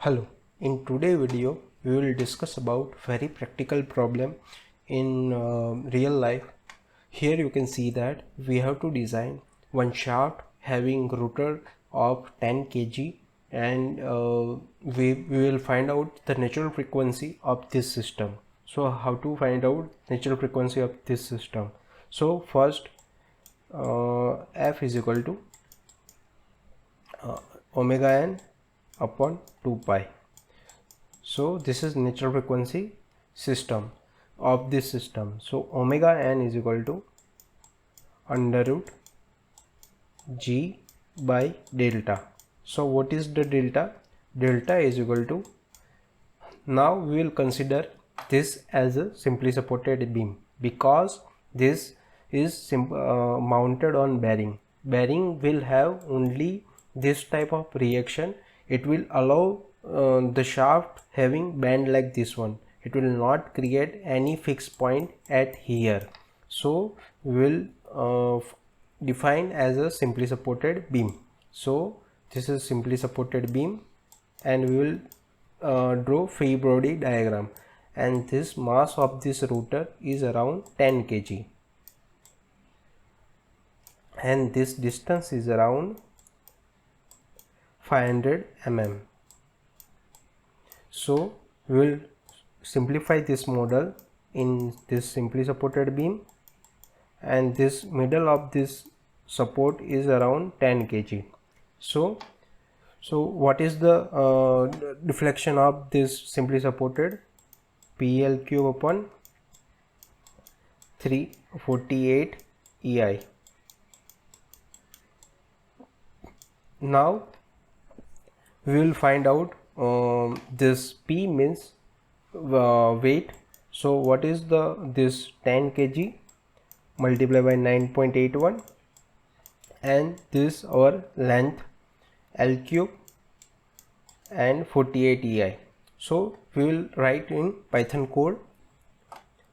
Hello, in today's video we will discuss about very practical problem in real life. Here you can see that we have to design one shaft having rotor of 10 kg and we will find out the natural frequency of this system. So how to find out natural frequency of this system? So first F is equal to omega n upon 2 pi. So this is natural frequency system of this system. So omega n is equal to under root g by delta. So what is the delta? Delta is equal to, now we will consider this as a simply supported beam because this is mounted on bearing. Bearing will have only this type of reaction. It will allow the shaft having bend like this one. It will not create any fixed point at here. So we will define as a simply supported beam. So this is simply supported beam and we will draw free body diagram, and this mass of this rotor is around 10 kg and this distance is around 500 mm. So we will simplify this model in this simply supported beam, and this middle of this support is around 10 kg. So what is the deflection of this simply supported? PL cube upon 348 EI. Now we will find out this P means weight. So what is this 10 kg multiplied by 9.81, and this our length L cube and 48 EI. So we will write in Python code.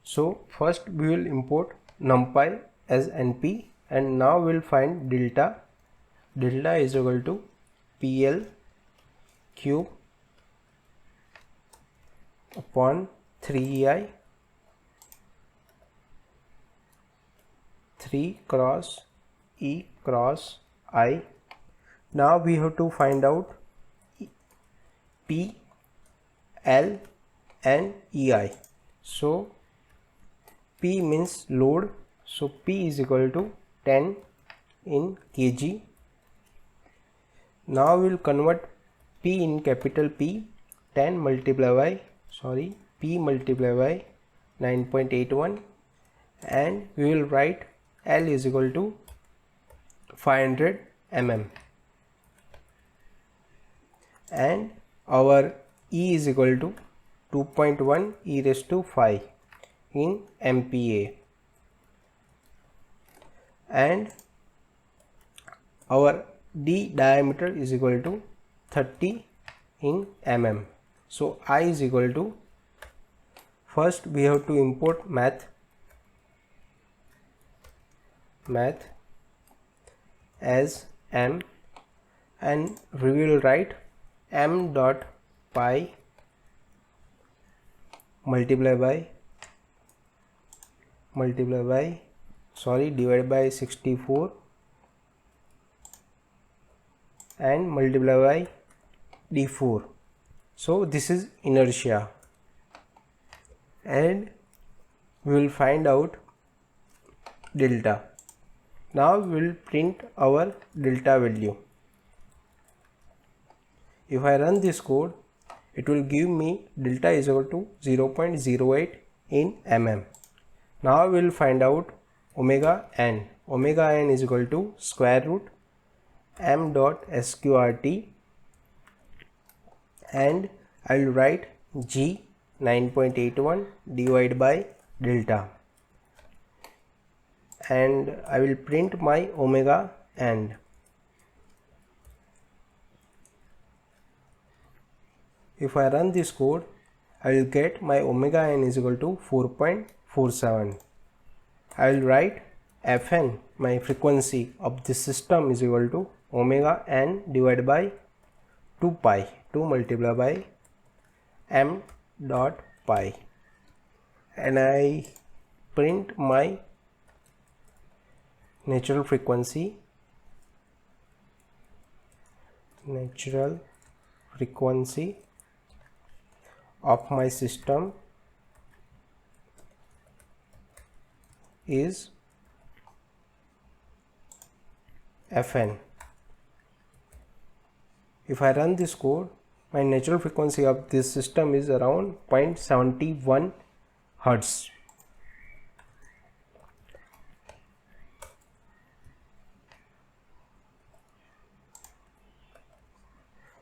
So first we will import numpy as np, and now we will find delta. Delta is equal to PL cube upon 3EI 3 cross E cross I. Now we have to find out P, L and EI. So P means load, so P is equal to 10 in kg. Now we will convert P in capital P, 10 multiplied by P multiplied by 9.81, and we will write L is equal to 500 mm, and our E is equal to 2.1 e raised to 5 in MPa, and our D diameter is equal to 30 in mm. So I is equal to, first we have to import math as m, and we will write m dot pi divided by 64 and multiplied by d4. So this is inertia, and we will find out delta. Now we will print our delta value. If I run this code, it will give me delta is equal to 0.08 in mm. Now we will find out omega n. Omega n is equal to square root m dot sqrt, and I will write G 9.81 divided by delta, and I will print my omega n. If I run this code, I will get my omega n is equal to 4.47. I will write Fn, my frequency of this system, is equal to omega n divided by 2 pi. 2 multiplied by m dot pi, and I print my natural frequency of my system is Fn. If I run this code, my natural frequency of this system is around 0.71 Hertz.